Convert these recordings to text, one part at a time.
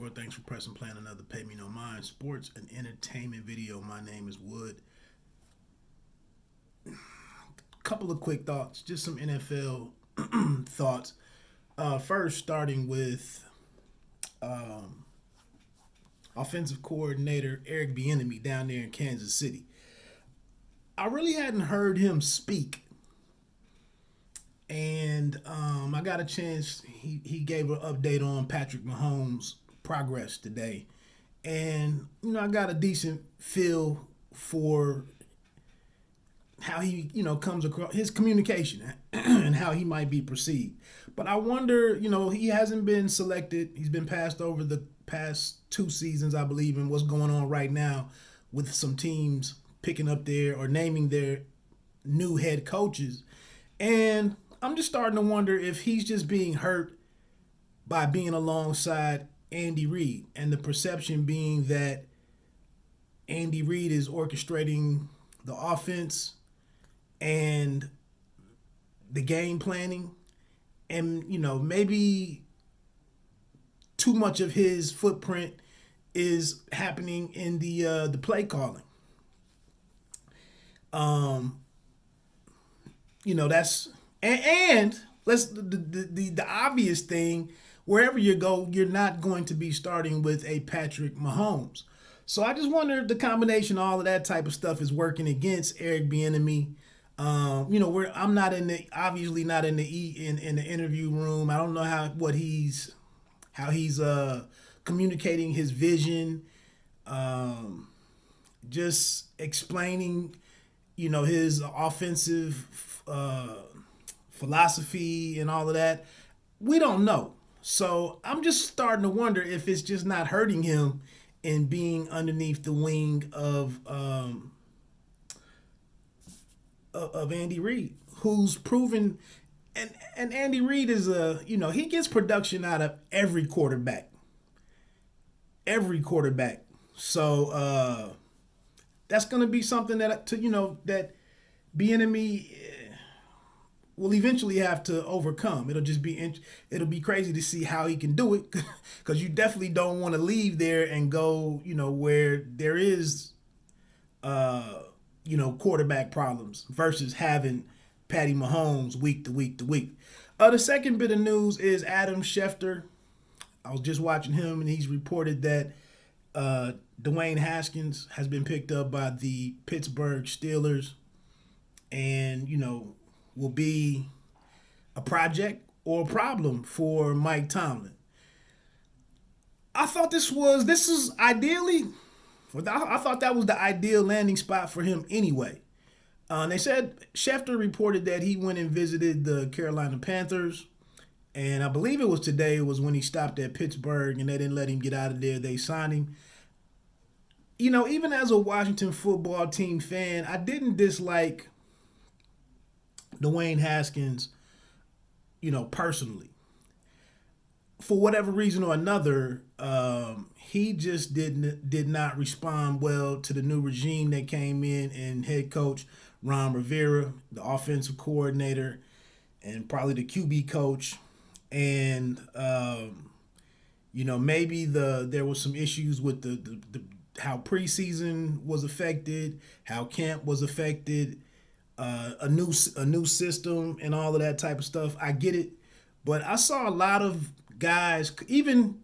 Bro, thanks for pressing play on another Pay Me No Mind sports and entertainment video. My name is Wood. Couple of quick thoughts, just some NFL thoughts. First, starting with offensive coordinator Eric Bieniemy down there in Kansas City. I really hadn't heard him speak, and I got a chance. He gave an update on Patrick Mahomes' progress today, and I got a decent feel for how he comes across his communication and how he might be perceived. But I wonder, he hasn't been selected. He's been passed over the past 2 seasons, I believe, and what's going on right now with some teams picking up their or naming their new head coaches. And I'm just starting to wonder if he's just being hurt by being alongside Andy Reid, and the perception being that Andy Reid is orchestrating the offense and the game planning, and maybe too much of his footprint is happening in the play calling. That's and let's the obvious thing. Wherever you go, you're not going to be starting with a Patrick Mahomes. So I just wonder if the combination of all of that type of stuff is working against Eric Bieniemy. I'm not obviously not in the interview room. I don't know how he's communicating his vision, just explaining, his offensive philosophy and all of that. We don't know. So I'm just starting to wonder if it's just not hurting him in being underneath the wing of Andy Reid, who's proven, and Andy Reid is he gets production out of every quarterback. So that's going to be something that that Bieniemy will eventually have to overcome. It'll be crazy to see how he can do it, because you definitely don't want to leave there and go where there is quarterback problems versus having Patty Mahomes week to week to week. The second bit of news is Adam Schefter. I was just watching him, and he's reported that Dwayne Haskins has been picked up by the Pittsburgh Steelers, and will be a project or a problem for Mike Tomlin. I thought this is ideally, I thought that was the ideal landing spot for him anyway. They said Schefter reported that he went and visited the Carolina Panthers, and I believe it was today was when he stopped at Pittsburgh, and they didn't let him get out of there. They signed him. Even as a Washington football team fan, I didn't dislike Dwayne Haskins, personally. For whatever reason or another, he just did not respond well to the new regime that came in, and head coach Ron Rivera, the offensive coordinator, and probably the QB coach. And maybe there was some issues with the how preseason was affected, how camp was affected, a new system and all of that type of stuff. I get it, but I saw a lot of guys, even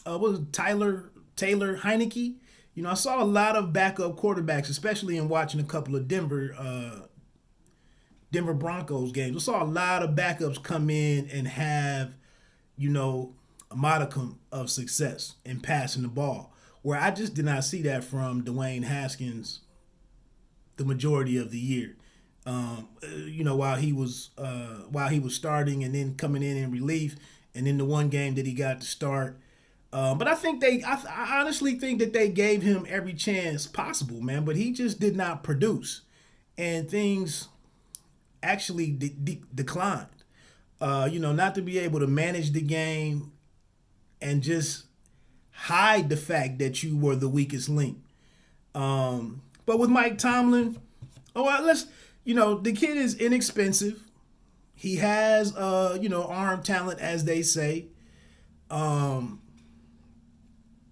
Taylor Heineke. I saw a lot of backup quarterbacks, especially in watching a couple of Denver Broncos games. I saw a lot of backups come in and have, a modicum of success in passing the ball, where I just did not see that from Dwayne Haskins the majority of the year. While he was starting and then coming in relief, and in the one game that he got to start. But I honestly think that they gave him every chance possible, man. But he just did not produce, and things actually declined. Not to be able to manage the game and just hide the fact that you were the weakest link. But with Mike Tomlin, the kid is inexpensive. He has arm talent, as they say.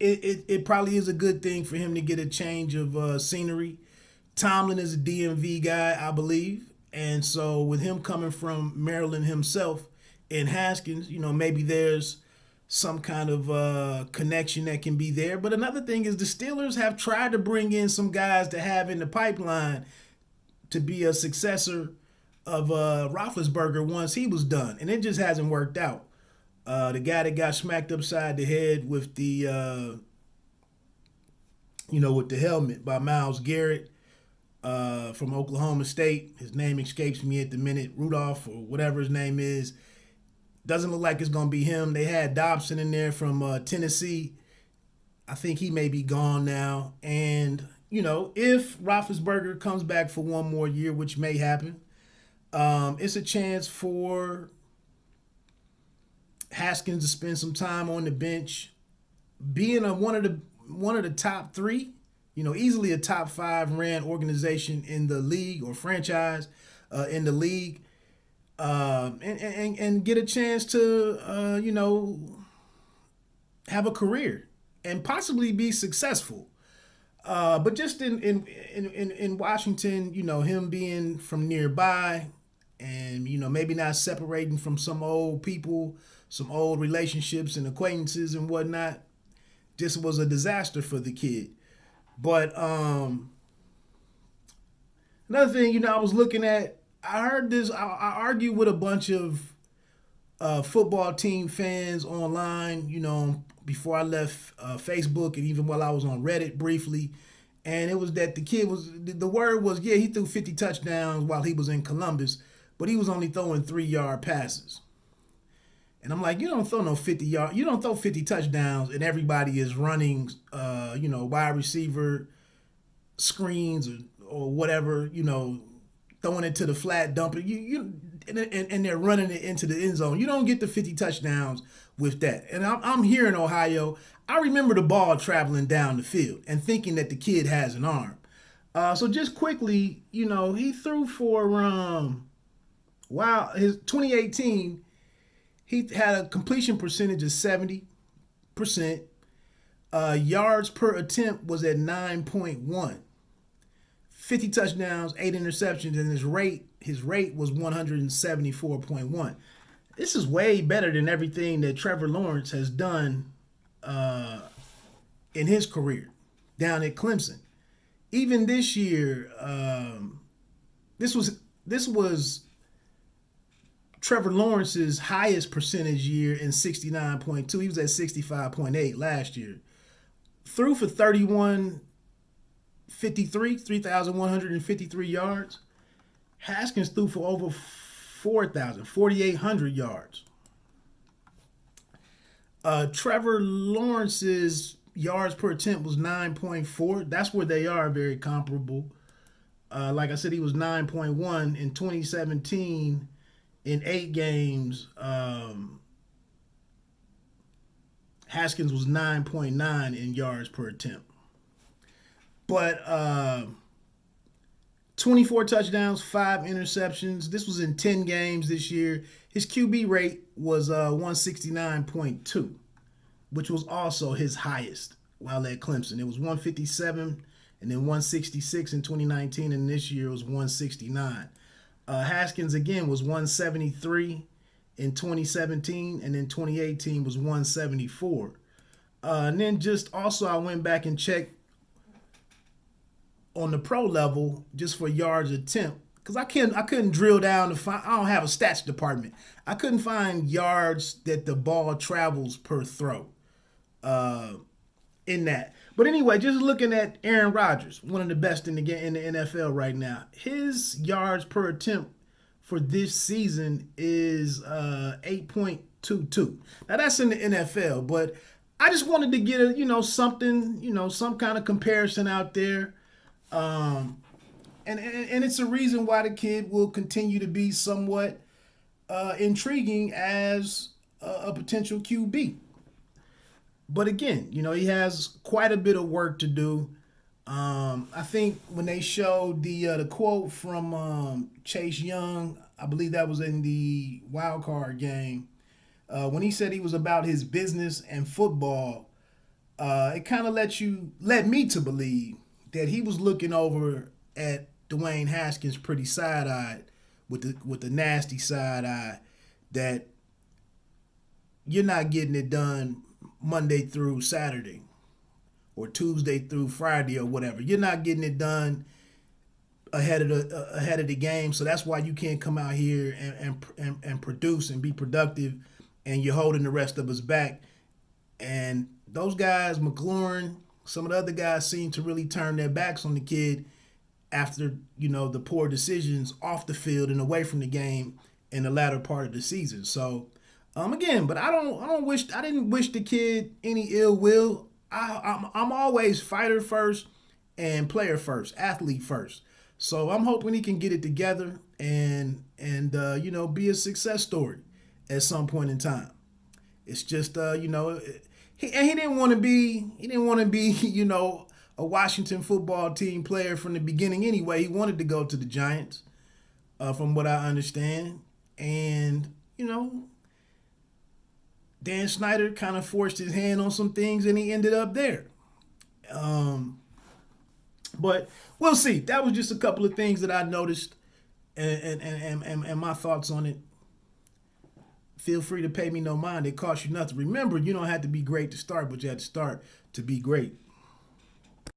it probably is a good thing for him to get a change of scenery. Tomlin is a DMV guy, I believe, and so with him coming from Maryland himself and Haskins, maybe there's some kind of connection that can be there. But another thing is the Steelers have tried to bring in some guys to have in the pipeline to be a successor of Roethlisberger once he was done, and it just hasn't worked out. The guy that got smacked upside the head with the with the helmet by Myles Garrett from Oklahoma State. His name escapes me at the minute. Rudolph or whatever his name is. Doesn't look like it's going to be him. They had Dobson in there from Tennessee. I think he may be gone now. And, if Roethlisberger comes back for one more year, which may happen, it's a chance for Haskins to spend some time on the bench, being one of the top three, easily a top 5 ran organization in the league or franchise in the league. And get a chance to have a career and possibly be successful. But just in Washington, him being from nearby and maybe not separating from some old people, some old relationships and acquaintances and whatnot, just was a disaster for the kid. But another thing, I was looking at. I heard this. I argued with a bunch of football team fans online, before I left Facebook and even while I was on Reddit briefly. And it was that the word was, he threw 50 touchdowns while he was in Columbus, but he was only throwing 3-yard passes. And I'm like, you don't throw 50 touchdowns and everybody is running, wide receiver screens or whatever, throwing it to the flat, dumping and they're running it into the end zone. You don't get the 50 touchdowns with that. And I'm here in Ohio. I remember the ball traveling down the field and thinking that the kid has an arm. So just quickly, he threw for his 2018, he had a completion percentage of 70%. Yards per attempt was at 9.1. 50 touchdowns, 8 interceptions, and his rate was 174.1. This is way better than everything that Trevor Lawrence has done in his career down at Clemson. Even this year, this was Trevor Lawrence's highest percentage year in 69.2. He was at 65.8 last year. Threw for 3,153 yards. Haskins threw for over 4,800 yards. Trevor Lawrence's yards per attempt was 9.4. That's where they are very comparable. Like I said, he was 9.1 in 2017 in 8 games. Haskins was 9.9 in yards per attempt. But 24 touchdowns, 5 interceptions. This was in 10 games this year. His QB rate was 169.2, which was also his highest while at Clemson. It was 157 and then 166 in 2019, and this year it was 169. Haskins, again, was 173 in 2017, and then 2018 was 174. And then just also I went back and checked on the pro level just for yards attempt, because I couldn't drill down to find. I don't have a stats department. I couldn't find yards that the ball travels per throw in that. But anyway, just looking at Aaron Rodgers, one of the best in the NFL right now. His yards per attempt for this season is 8.22. Now that's in the NFL, but I just wanted to get something, some kind of comparison out there. And it's a reason why the kid will continue to be somewhat intriguing as a potential QB. But again, he has quite a bit of work to do. I think when they showed the quote from Chase Young, I believe that was in the wild card game, when he said he was about his business and football, it kind of led me to believe that he was looking over at Dwayne Haskins pretty side-eyed with the nasty side eye that you're not getting it done Monday through Saturday or Tuesday through Friday or whatever. You're not getting it done ahead of the game, so that's why you can't come out here and produce and be productive, and you're holding the rest of us back. And those guys, McLaurin, some of the other guys seem to really turn their backs on the kid after, the poor decisions off the field and away from the game in the latter part of the season. So, again, but I didn't wish the kid any ill will. I'm always fighter first and player first, athlete first. So I'm hoping he can get it together and be a success story at some point in time. It's just he didn't want to be a Washington football team player from the beginning anyway. He wanted to go to the Giants, from what I understand. And, Dan Snyder kind of forced his hand on some things and he ended up there. But we'll see. That was just a couple of things that I noticed and my thoughts on it. Feel free to pay me no mind. It costs you nothing. Remember, you don't have to be great to start, but you have to start to be great.